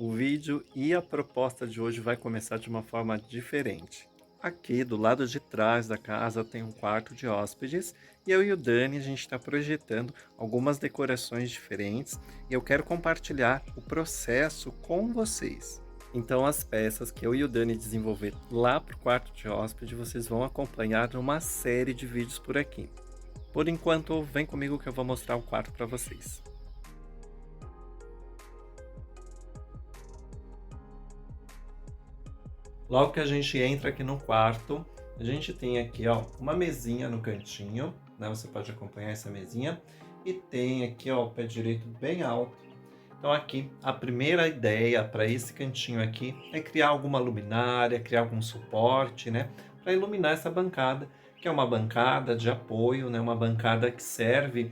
O vídeo e a proposta de hoje vai começar de uma forma diferente. Aqui do lado de trás da casa tem um quarto de hóspedes e eu e o Dani a gente está projetando algumas decorações diferentes e eu quero compartilhar o processo com vocês. Então as peças que eu e o Dani desenvolver lá para o quarto de hóspede vocês vão acompanhar numa série de vídeos por aqui. Por enquanto, vem comigo que eu vou mostrar o quarto para vocês. Logo que a gente entra aqui no quarto, a gente tem aqui, ó, uma mesinha no cantinho, né? Você pode acompanhar essa mesinha. E tem aqui, ó, o pé direito bem alto. Então aqui, a primeira ideia para esse cantinho aqui é criar alguma luminária, criar algum suporte, né? Para iluminar essa bancada, que é uma bancada de apoio, né? Uma bancada que serve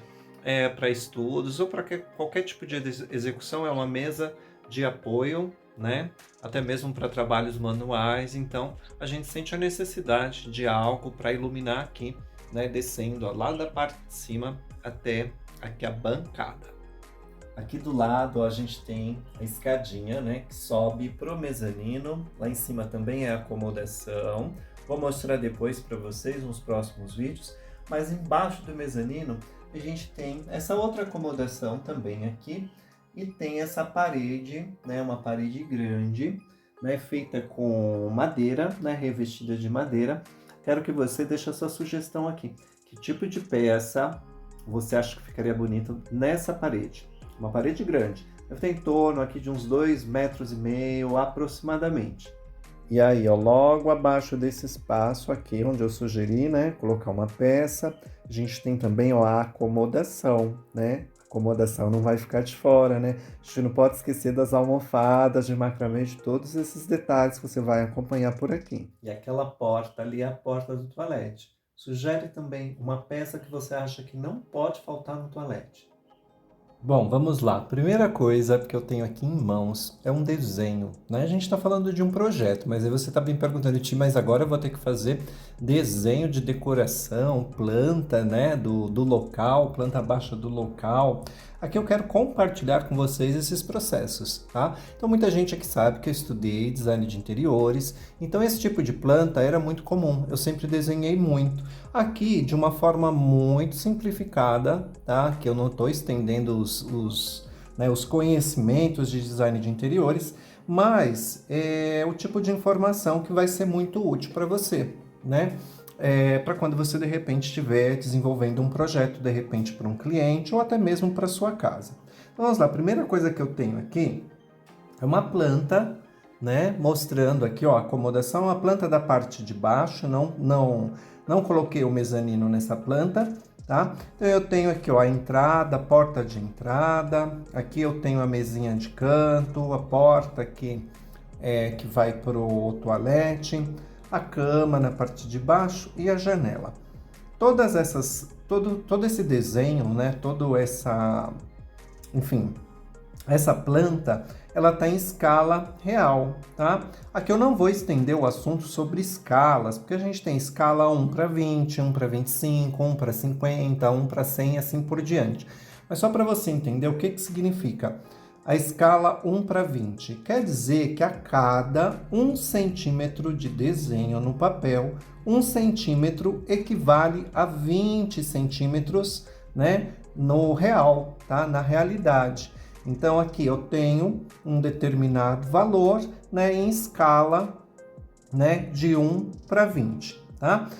para estudos ou para qualquer tipo de execução, é uma mesa de apoio, né? Até mesmo para trabalhos manuais. Então, a gente sente a necessidade de algo para iluminar aqui, né? Descendo ó, lá da parte de cima até aqui a bancada. Aqui do lado ó, a gente tem a escadinha, né? Que sobe pro mezanino. Lá em cima também é a acomodação. Vou mostrar depois para vocês nos próximos vídeos. Mas embaixo do mezanino a gente tem essa outra acomodação também aqui. E tem essa parede, né, uma parede grande, né, feita com madeira, né, revestida de madeira. Quero que você deixe a sua sugestão aqui. Que tipo de peça você acha que ficaria bonito nessa parede? Uma parede grande. Deve ter em torno aqui de uns 2,5 metros aproximadamente. E aí, ó, logo abaixo desse espaço aqui, onde eu sugeri, né, colocar uma peça, a gente tem também, ó, a acomodação, né? A acomodação não vai ficar de fora, né? A gente não pode esquecer das almofadas, de macramê, de todos esses detalhes que você vai acompanhar por aqui. E aquela porta ali é a porta do toalete. Sugere também uma peça que você acha que não pode faltar no toalete. Bom, vamos lá. Primeira coisa que eu tenho aqui em mãos é um desenho, né? A gente está falando de um projeto, mas aí você está me perguntando, Ti, mas agora eu vou ter que fazer desenho de decoração, planta, né? Do local, planta baixa do local. Aqui eu quero compartilhar com vocês esses processos, tá? Então muita gente aqui sabe que eu estudei design de interiores, então esse tipo de planta era muito comum, eu sempre desenhei muito. Aqui, de uma forma muito simplificada, tá? Que eu não estou estendendo os conhecimentos de design de interiores, mas é o tipo de informação que vai ser muito útil para você, né? Para quando você de repente estiver desenvolvendo um projeto, de repente para um cliente ou até mesmo para sua casa. Então, vamos lá, a primeira coisa que eu tenho aqui é uma planta, né? Mostrando aqui, ó, a acomodação, a planta da parte de baixo, não coloquei o mezanino nessa planta, tá? Então eu tenho aqui, ó, a entrada, a porta de entrada, aqui eu tenho a mesinha de canto, a porta aqui que vai pro toalete, a cama na parte de baixo e a janela. Todo esse desenho, né? Enfim, essa planta, ela está em escala real, tá? Aqui eu não vou estender o assunto sobre escalas, porque a gente tem escala 1 para 20, 1 para 25, 1 para 50, 1 para 100 e assim por diante. Mas só para você entender o que significa a escala 1 para 20. Quer dizer que a cada 1 centímetro de desenho no papel, 1 centímetro equivale a 20 centímetros, né, no real, tá? Na realidade. Então, aqui eu tenho um determinado valor, né, em escala, né, de 1 para 20, tá?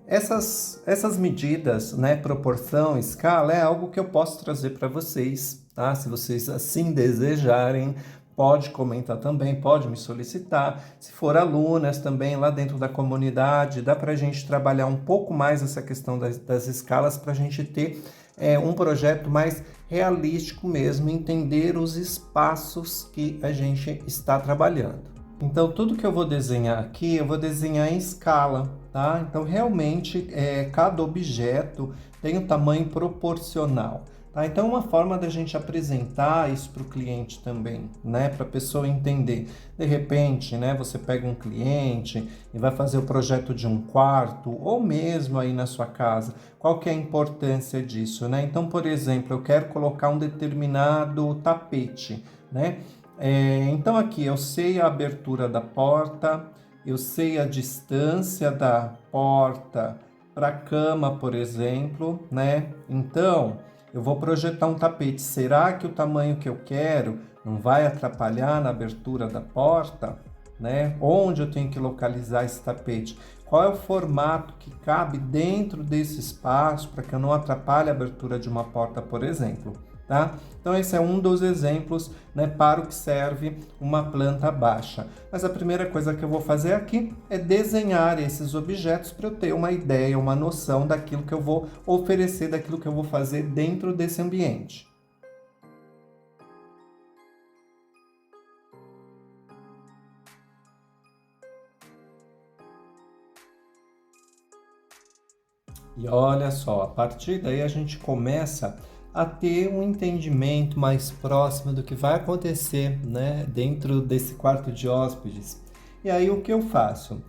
Essas medidas, né, proporção, escala, é algo que eu posso trazer para vocês, tá? Se vocês assim desejarem, pode comentar também, pode me solicitar. Se for alunas também lá dentro da comunidade, dá para a gente trabalhar um pouco mais essa questão das escalas para a gente ter um projeto mais realístico mesmo, entender os espaços que a gente está trabalhando. Então, tudo que eu vou desenhar aqui, eu vou desenhar em escala, tá? Então, realmente, cada objeto tem um tamanho proporcional, tá? Então, uma forma da gente apresentar isso para o cliente também, né? Para a pessoa entender. De repente, né, você pega um cliente e vai fazer o projeto de um quarto, ou mesmo aí na sua casa. Qual que é a importância disso, né? Então, por exemplo, eu quero colocar um determinado tapete, né? Então aqui eu sei a abertura da porta, eu sei a distância da porta para a cama, por exemplo, né? Então eu vou projetar um tapete. Será que o tamanho que eu quero não vai atrapalhar na abertura da porta, né? Onde eu tenho que localizar esse tapete? Qual é o formato que cabe dentro desse espaço para que eu não atrapalhe a abertura de uma porta, por exemplo, tá? Então esse é um dos exemplos, né, para o que serve uma planta baixa. Mas a primeira coisa que eu vou fazer aqui é desenhar esses objetos para eu ter uma ideia, uma noção daquilo que eu vou oferecer, daquilo que eu vou fazer dentro desse ambiente. E olha só, a partir daí a gente começa a ter um entendimento mais próximo do que vai acontecer, né, dentro desse quarto de hóspedes. E aí o que eu faço?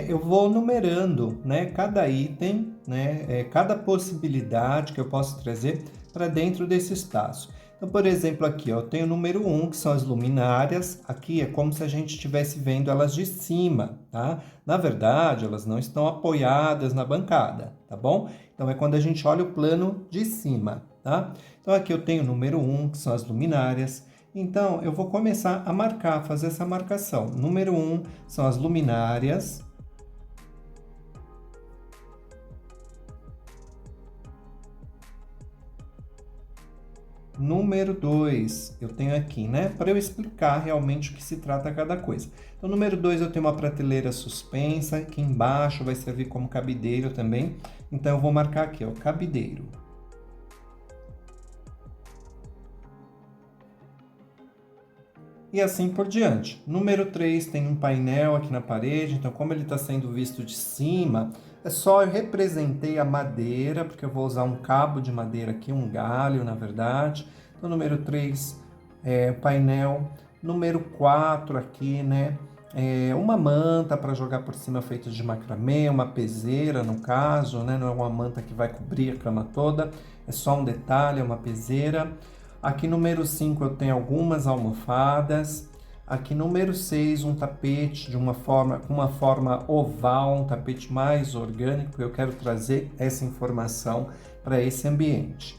Eu vou numerando, né, cada item, né, cada possibilidade que eu posso trazer para dentro desse espaço. Então, por exemplo, aqui ó, eu tenho o número 1, que são as luminárias. Aqui é como se a gente estivesse vendo elas de cima, tá? Na verdade, elas não estão apoiadas na bancada, tá bom? Então, é quando a gente olha o plano de cima, tá? Então, aqui eu tenho o número 1, que são as luminárias. Então, eu vou começar a marcar, fazer essa marcação. Número 1 são as luminárias. Número 2, eu tenho aqui, né? Para eu explicar realmente o que se trata cada coisa. Então, número 2, eu tenho uma prateleira suspensa. Aqui embaixo vai servir como cabideiro também. Então, eu vou marcar aqui, ó, cabideiro. E assim por diante. Número 3, tem um painel aqui na parede. Então, como ele está sendo visto de cima, é só eu representei a madeira, porque eu vou usar um cabo de madeira aqui, um galho, na verdade. Então, número 3, painel. Número 4 aqui, né? Uma manta para jogar por cima feita de macramê, uma peseira no caso, né? Não é uma manta que vai cobrir a cama toda, é só um detalhe, é uma peseira. Aqui número 5 eu tenho algumas almofadas. Aqui número 6, um tapete com uma forma oval, um tapete mais orgânico. Eu quero trazer essa informação para esse ambiente.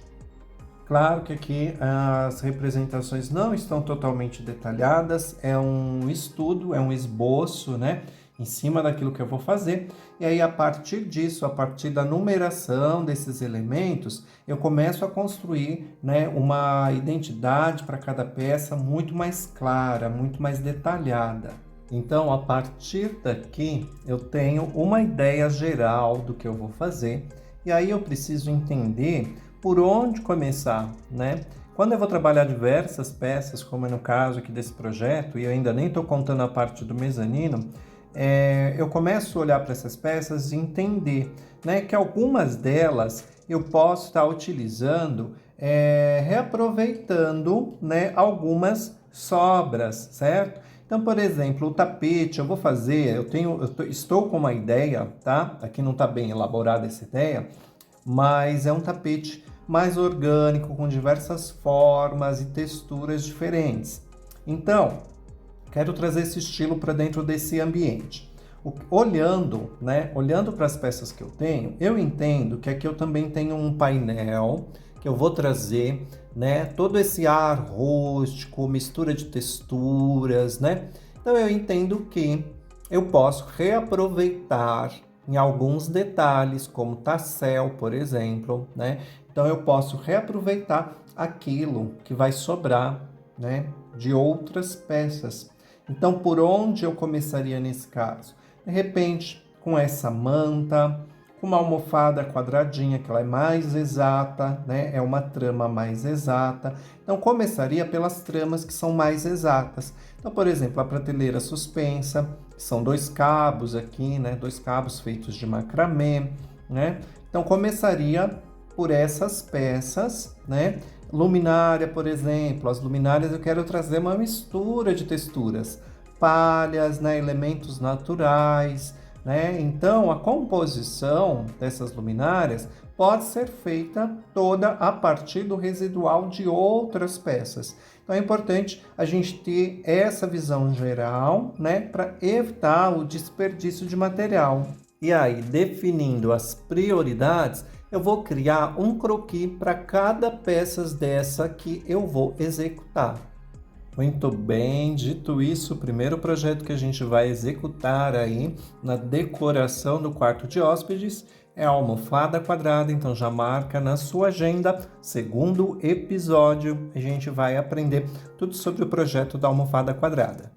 Claro que aqui as representações não estão totalmente detalhadas, é um estudo, é um esboço, né, em cima daquilo que eu vou fazer. E aí, a partir disso, a partir da numeração desses elementos, eu começo a construir, né, uma identidade para cada peça muito mais clara, muito mais detalhada. Então, a partir daqui, eu tenho uma ideia geral do que eu vou fazer, e aí eu preciso entender por onde começar, né? Quando eu vou trabalhar diversas peças, como é no caso aqui desse projeto, e eu ainda nem estou contando a parte do mezanino, eu começo a olhar para essas peças e entender, né, que algumas delas eu posso estar utilizando, reaproveitando, né, algumas sobras, certo? Então, por exemplo, o tapete eu vou fazer, estou com uma ideia, tá? Aqui não está bem elaborada essa ideia, mas é um tapete mais orgânico, com diversas formas e texturas diferentes. Então, quero trazer esse estilo para dentro desse ambiente. Olhando, né, olhando para as peças que eu tenho, eu entendo que aqui eu também tenho um painel que eu vou trazer, né, todo esse ar rústico, mistura de texturas, né? Então eu entendo que eu posso reaproveitar em alguns detalhes, como tassel, por exemplo, né? Então eu posso reaproveitar aquilo que vai sobrar, né, de outras peças. Então, por onde eu começaria nesse caso? De repente, com essa manta, com uma almofada quadradinha, que ela é mais exata, né? É uma trama mais exata. Então, começaria pelas tramas que são mais exatas. Então, por exemplo, a prateleira suspensa, que são 2 cabos aqui, né? 2 cabos feitos de macramê, né? Então, começaria por essas peças, né? Luminária, por exemplo, as luminárias eu quero trazer uma mistura de texturas, palhas, né? Elementos naturais, né? Então, a composição dessas luminárias pode ser feita toda a partir do residual de outras peças. Então é importante a gente ter essa visão geral, né, para evitar o desperdício de material. E aí, definindo as prioridades, eu vou criar um croquis para cada peça dessa que eu vou executar. Muito bem, dito isso, o primeiro projeto que a gente vai executar aí na decoração do quarto de hóspedes é a almofada quadrada, então já marca na sua agenda. Segundo episódio, a gente vai aprender tudo sobre o projeto da almofada quadrada.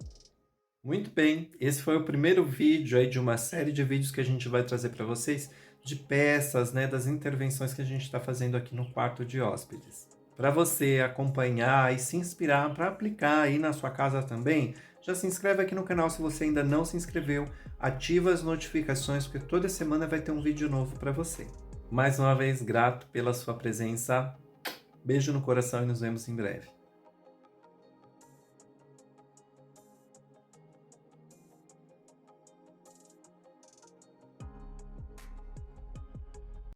Muito bem, esse foi o primeiro vídeo aí de uma série de vídeos que a gente vai trazer para vocês de peças, né, das intervenções que a gente está fazendo aqui no quarto de hóspedes. Para você acompanhar e se inspirar para aplicar aí na sua casa também, já se inscreve aqui no canal se você ainda não se inscreveu, ativa as notificações porque toda semana vai ter um vídeo novo para você. Mais uma vez, grato pela sua presença, beijo no coração e nos vemos em breve.